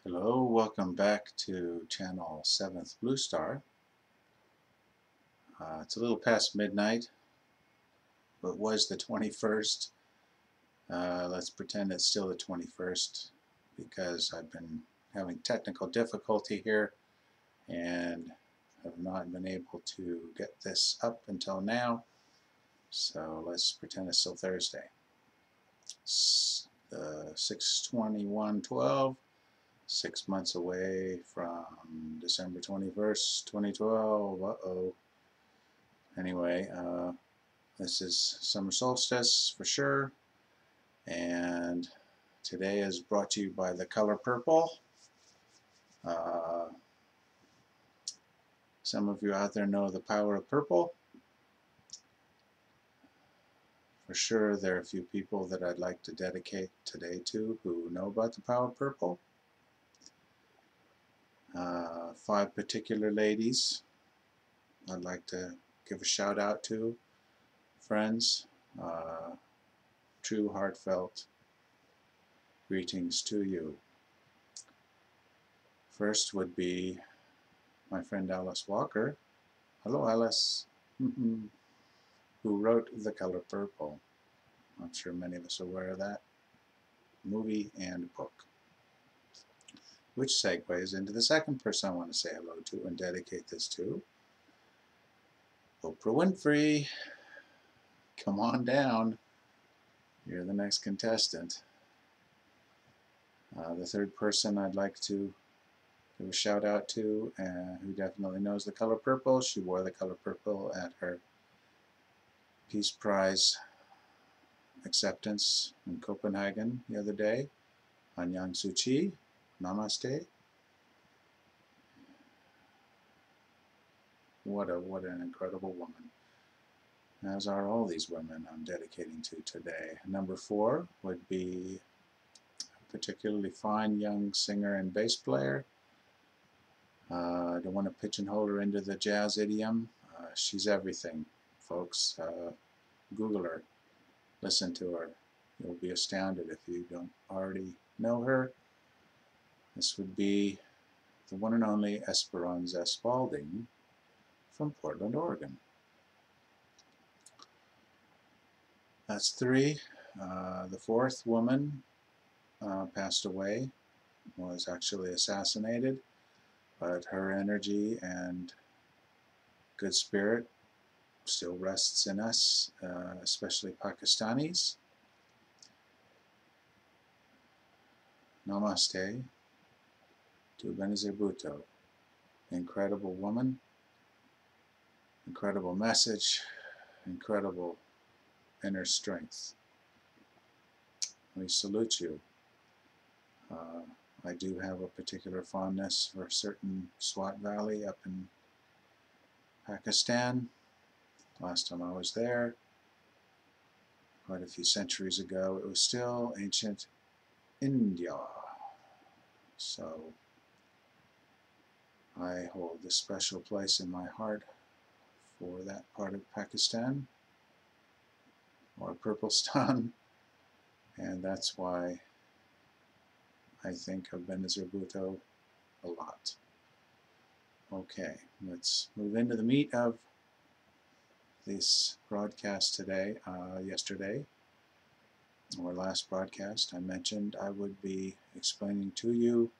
Hello, welcome back to channel 7th Blue Star. It's a little past midnight, but was the 21st. Let's pretend it's still the 21st because I've been having technical difficulty here and have not been able to get this up until now. So let's pretend it's still Thursday. It's 6/21/12. 6 months away from December 21st, 2012. Uh-oh. Anyway, this is summer solstice for sure, and today is brought to you by the color purple. Uh, some of you out there know the power of purple. For sure, there are a few people that I'd like to dedicate today to who know about the power of purple. 5 particular ladies I'd like to give a shout out to, friends. True heartfelt greetings to you. First would be my friend Alice Walker. Hello, Alice. Who wrote The Color Purple. I'm sure many of us are aware of that movie and book. Which segues into the second person I want to say hello to and dedicate this to. Oprah Winfrey. Come on down. You're the next contestant. The third person I'd like to give a shout out to, who definitely knows the color purple. She wore the color purple at her Peace Prize acceptance in Copenhagen the other day. Aung San Suu Kyi. Namaste. What an incredible woman. As are all these women I'm dedicating to today. Number 4 would be a particularly fine young singer and bass player. I don't want to pigeonhole her into the jazz idiom. She's everything, folks. Google her. Listen to her. You'll be astounded if you don't already know her. This would be the one and only Esperanza Spalding from Portland, Oregon. That's 3. The 4th woman passed away, was actually assassinated, but her energy and good spirit still rests in us, especially Pakistanis. Namaste to Benazir Bhutto. Incredible woman, incredible message, incredible inner strength. We salute you. I do have a particular fondness for a certain Swat Valley up in Pakistan. Last time I was there, quite a few centuries ago, it was still ancient India. So I hold a special place in my heart for that part of Pakistan, or Purplestan, and that's why I think of Benazir Bhutto a lot. Okay, let's move into the meat of this broadcast today. Yesterday, or last broadcast, I mentioned I would be explaining to you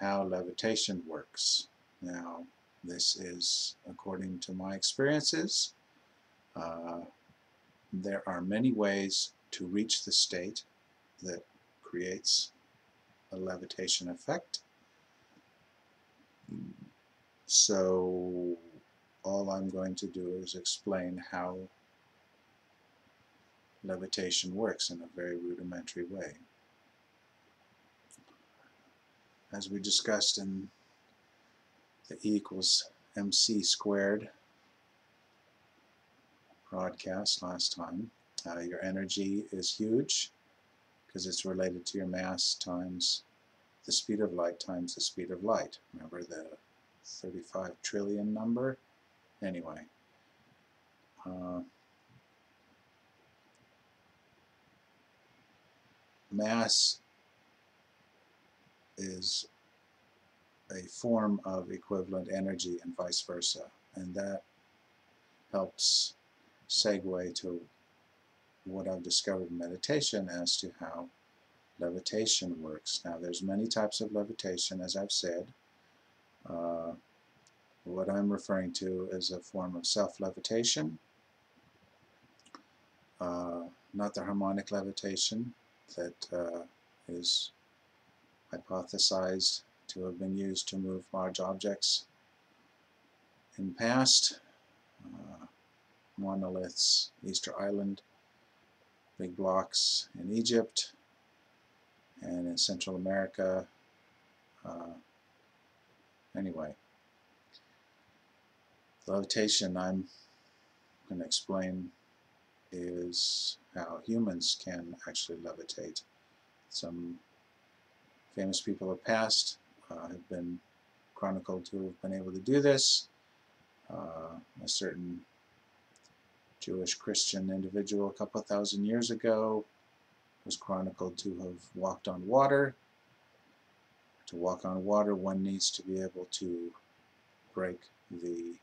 how levitation works. Now, this is according to my experiences. There are many ways to reach the state that creates a levitation effect. So all I'm going to do is explain how levitation works in a very rudimentary way. As we discussed in the E equals MC squared broadcast last time, your energy is huge because it's related to your mass times the speed of light times the speed of light. Remember the 35 trillion number? Anyway, mass is a form of equivalent energy and vice versa, and that helps segue to what I've discovered in meditation as to how levitation works. Now, there's many types of levitation, as I've said. What I'm referring to is a form of self-levitation, not the harmonic levitation that is hypothesized to have been used to move large objects in the past. Monoliths, Easter Island, big blocks in Egypt and in Central America. Anyway, levitation I'm going to explain is how humans can actually levitate. Some famous people of past have been chronicled to have been able to do this. A certain Jewish Christian individual a couple thousand years ago was chronicled to have walked on water. To walk on water, one needs to be able to break the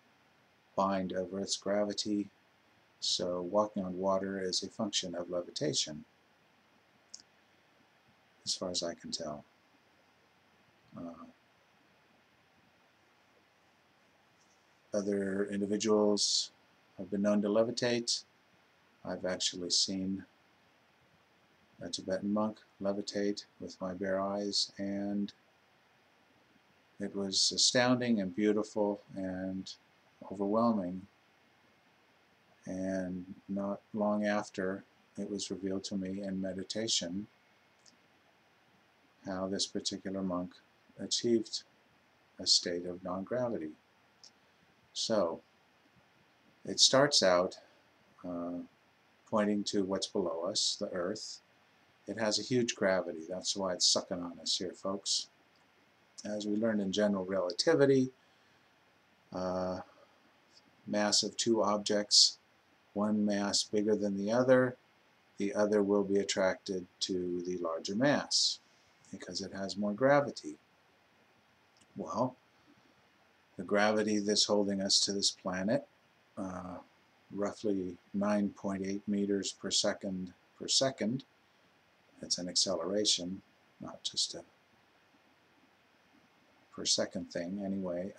bind of Earth's gravity. So walking on water is a function of levitation, as far as I can tell. Other individuals have been known to levitate. I've actually seen a Tibetan monk levitate with my bare eyes, and it was astounding and beautiful and overwhelming. And not long after, it was revealed to me in meditation how this particular monk achieved a state of non-gravity. So, it starts out pointing to what's below us, the Earth. It has a huge gravity. That's why it's sucking on us here, folks. As we learned in general relativity, mass of two objects, one mass bigger than the other will be attracted to the larger mass because it has more gravity. Well, the gravity that's holding us to this planet, roughly 9.8 meters per second, it's an acceleration, not just a per second thing anyway.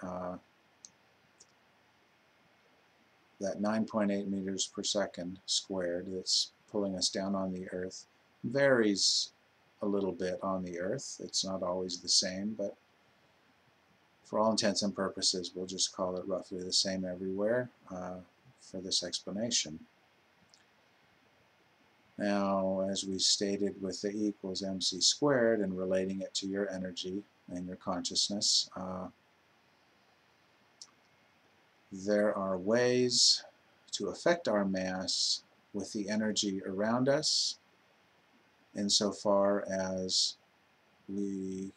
That 9.8 meters per second squared that's pulling us down on the Earth varies a little bit on the Earth. It's not always the same, but for all intents and purposes, we'll just call it roughly the same everywhere for this explanation. Now, as we stated with the E equals mc squared and relating it to your energy and your consciousness, there are ways to affect our mass with the energy around us insofar as we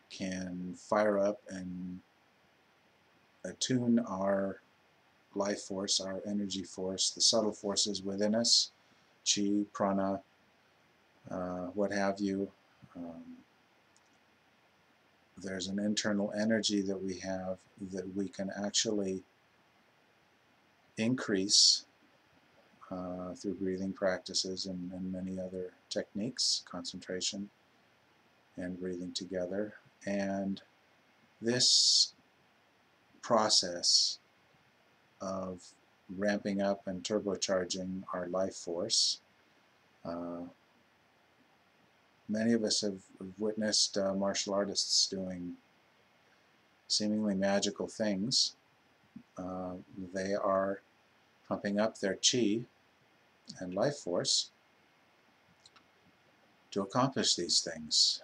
can fire up and attune our life force, our energy force, the subtle forces within us, chi, prana, what have you. There's an internal energy that we have that we can actually increase through breathing practices and many other techniques, concentration and breathing together. And this process of ramping up and turbocharging our life force, many of us have witnessed martial artists doing seemingly magical things. They are pumping up their chi and life force to accomplish these things,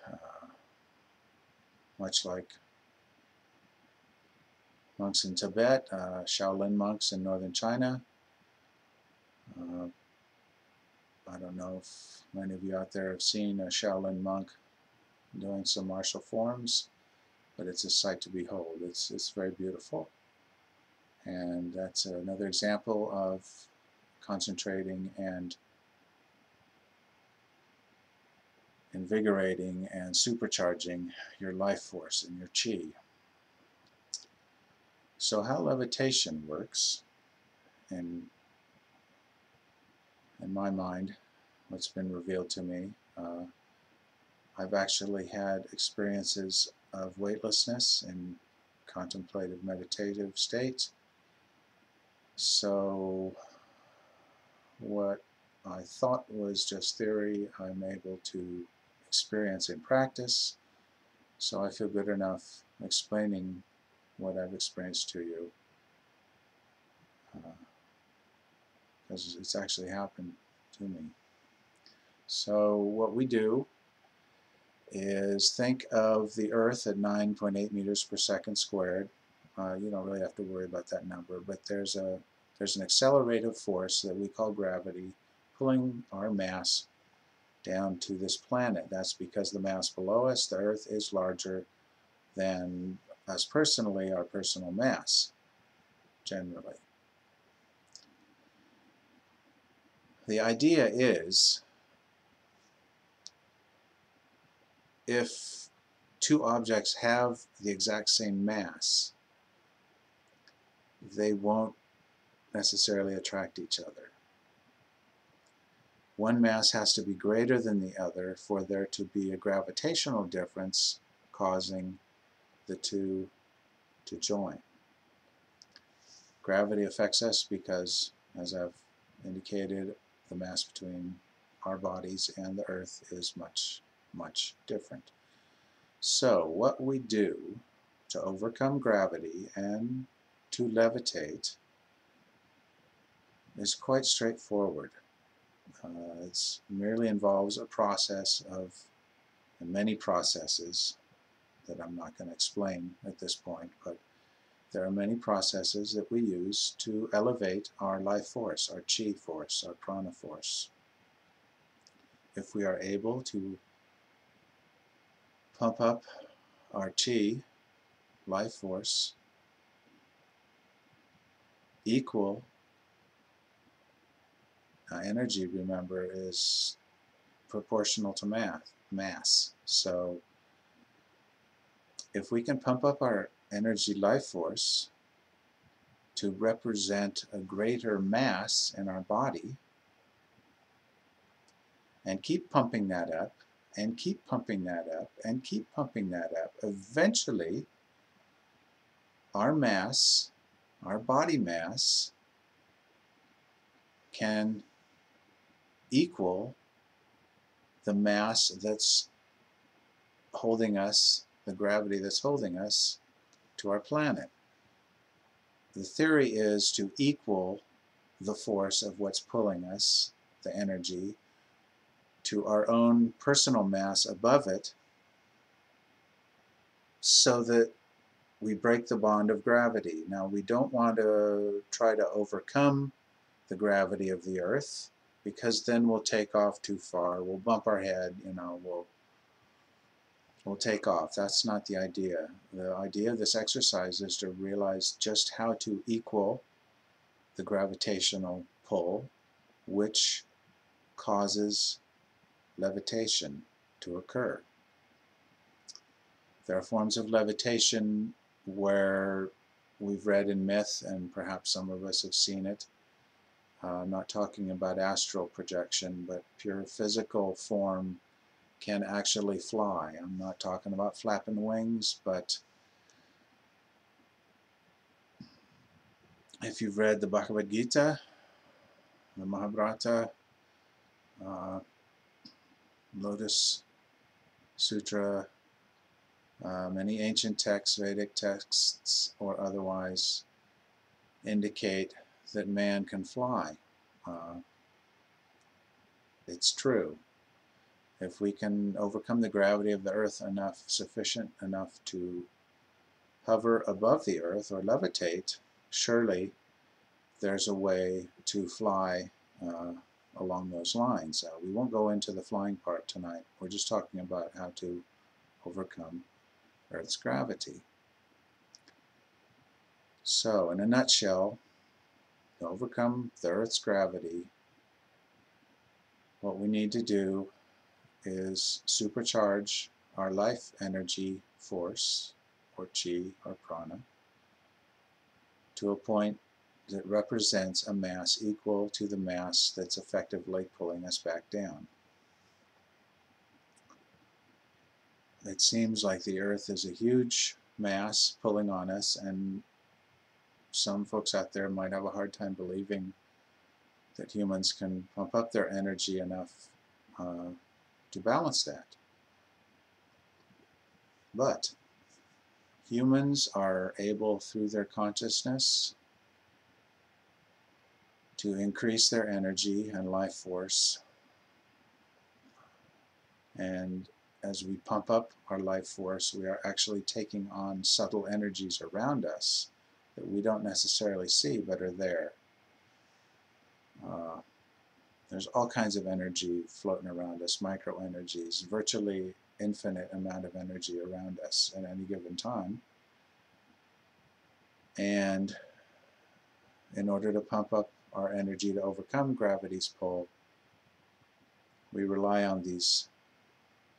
much like monks in Tibet, Shaolin monks in northern China. I don't know if many of you out there have seen a Shaolin monk doing some martial forms, but it's a sight to behold. It's very beautiful. And that's another example of concentrating and invigorating and supercharging your life force and your chi. So how levitation works, in my mind, what's been revealed to me, I've actually had experiences of weightlessness in contemplative meditative state. So what I thought was just theory, I'm able to experience in practice. So I feel good enough explaining what I've experienced to you, because it's actually happened to me. So what we do is think of the Earth at 9.8 meters per second squared. You don't really have to worry about that number, but there's an accelerative force that we call gravity pulling our mass down to this planet. That's because the mass below us, the Earth, is larger than us personally, our personal mass, generally. The idea is, if two objects have the exact same mass, they won't necessarily attract each other. One mass has to be greater than the other for there to be a gravitational difference causing the two to join. Gravity affects us because, as I've indicated, the mass between our bodies and the Earth is much, much different. So what we do to overcome gravity and to levitate is quite straightforward. It merely involves a process of, and many processes that I'm not going to explain at this point, but there are many processes that we use to elevate our life force, our chi force, our prana force. If we are able to pump up our chi, life force, equal, energy, remember, is proportional to mass. So if we can pump up our energy life force to represent a greater mass in our body, and keep pumping that up, and keep pumping that up, and keep pumping that up, eventually our mass, our body mass, can equal the mass that's holding us, the gravity that's holding us to our planet. The theory is to equal the force of what's pulling us, the energy, to our own personal mass above it, so that we break the bond of gravity. Now, we don't want to try to overcome the gravity of the Earth, because then we'll take off too far. We'll bump our head, we'll take off. That's not the idea. The idea of this exercise is to realize just how to equal the gravitational pull, which causes levitation to occur. There are forms of levitation where we've read in myth, and perhaps some of us have seen it. I'm not talking about astral projection, but pure physical form can actually fly. I'm not talking about flapping wings, but if you've read the Bhagavad Gita, the Mahabharata, Lotus Sutra, many ancient texts, Vedic texts or otherwise, indicate that man can fly. It's true. If we can overcome the gravity of the Earth sufficient enough to hover above the Earth or levitate, surely there's a way to fly along those lines. We won't go into the flying part tonight. We're just talking about how to overcome Earth's gravity. So, in a nutshell, to overcome the Earth's gravity, what we need to do is supercharge our life energy force, or chi, or prana, to a point that represents a mass equal to the mass that's effectively pulling us back down. It seems like the Earth is a huge mass pulling on us, and some folks out there might have a hard time believing that humans can pump up their energy enough to balance that. But humans are able, through their consciousness, to increase their energy and life force. And as we pump up our life force, we are actually taking on subtle energies around us that we don't necessarily see but are there. There's all kinds of energy floating around us, micro energies, virtually infinite amount of energy around us at any given time. And in order to pump up our energy to overcome gravity's pull, we rely on these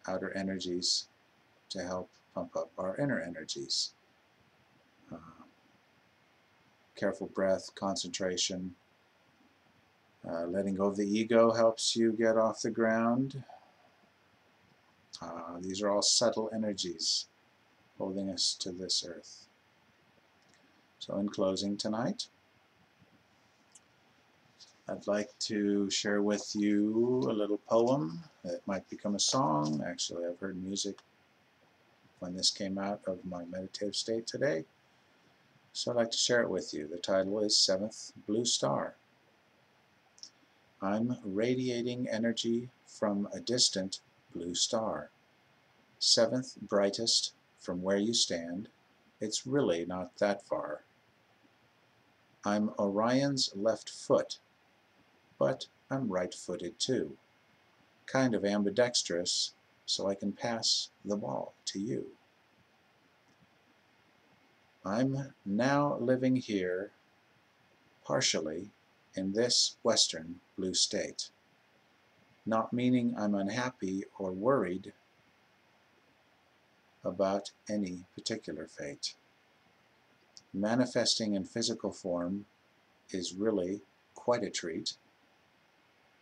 outer energies to help pump up our inner energies. Careful breath, concentration, letting go of the ego helps you get off the ground. These are all subtle energies holding us to this earth. So in closing tonight, I'd like to share with you a little poem that might become a song. Actually, I've heard music when this came out of my meditative state today, so I'd like to share it with you. The title is Seventh Blue Star. I'm radiating energy from a distant blue star. Seventh brightest from where you stand. It's really not that far. I'm Orion's left foot, but I'm right-footed too. Kind of ambidextrous, so I can pass the ball to you. I'm now living here, partially, in this western blue state. Not meaning I'm unhappy or worried about any particular fate. Manifesting in physical form is really quite a treat,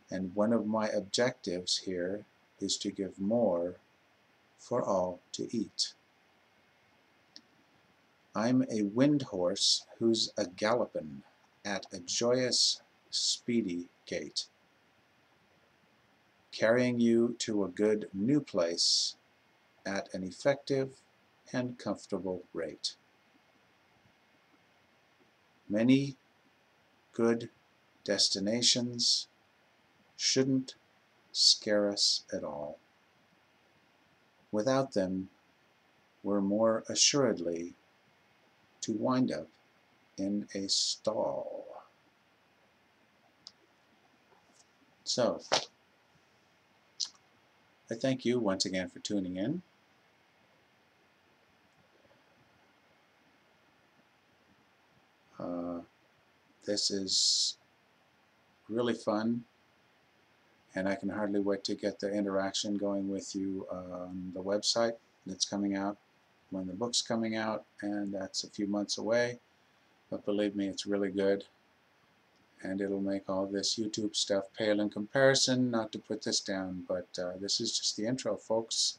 and one of my objectives here is to give more for all to eat. I'm a wind horse who's a gallopin' at a joyous, speedy gait, carrying you to a good new place at an effective and comfortable rate. Many good destinations shouldn't scare us at all. Without them, we're more assuredly to wind up in a stall. So, I thank you once again for tuning in. This is really fun, and I can hardly wait to get the interaction going with you on the website that's coming out when the book's coming out, and that's a few months away, but believe me, it's really good, and it'll make all this YouTube stuff pale in comparison. Not to put this down, but this is just the intro, folks.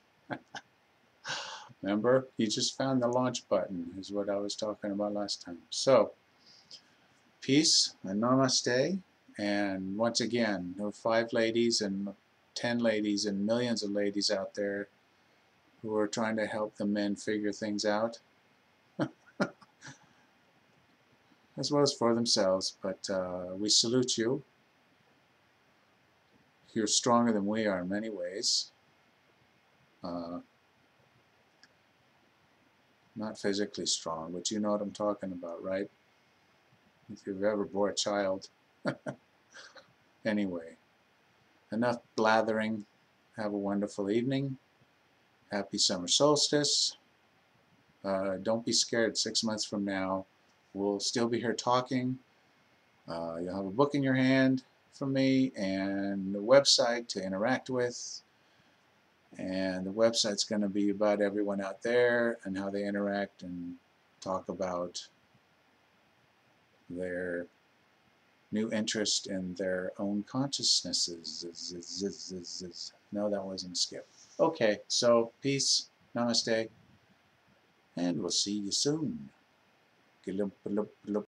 Remember, you just found the launch button is what I was talking about last time. So, peace and namaste. And once again, there are 5 ladies and 10 ladies and millions of ladies out there who are trying to help the men figure things out, as well as for themselves. But we salute you. You're stronger than we are in many ways. Not physically strong, but you know what I'm talking about, right? If you've ever bore a child. Anyway, enough blathering. Have a wonderful evening. Happy summer solstice. Don't be scared. 6 months from now, we'll still be here talking. You'll have a book in your hand from me and a website to interact with. And the website's going to be about everyone out there and how they interact and talk about their new interest in their own consciousnesses. No, that wasn't a skip. Okay, so peace, namaste, and we'll see you soon.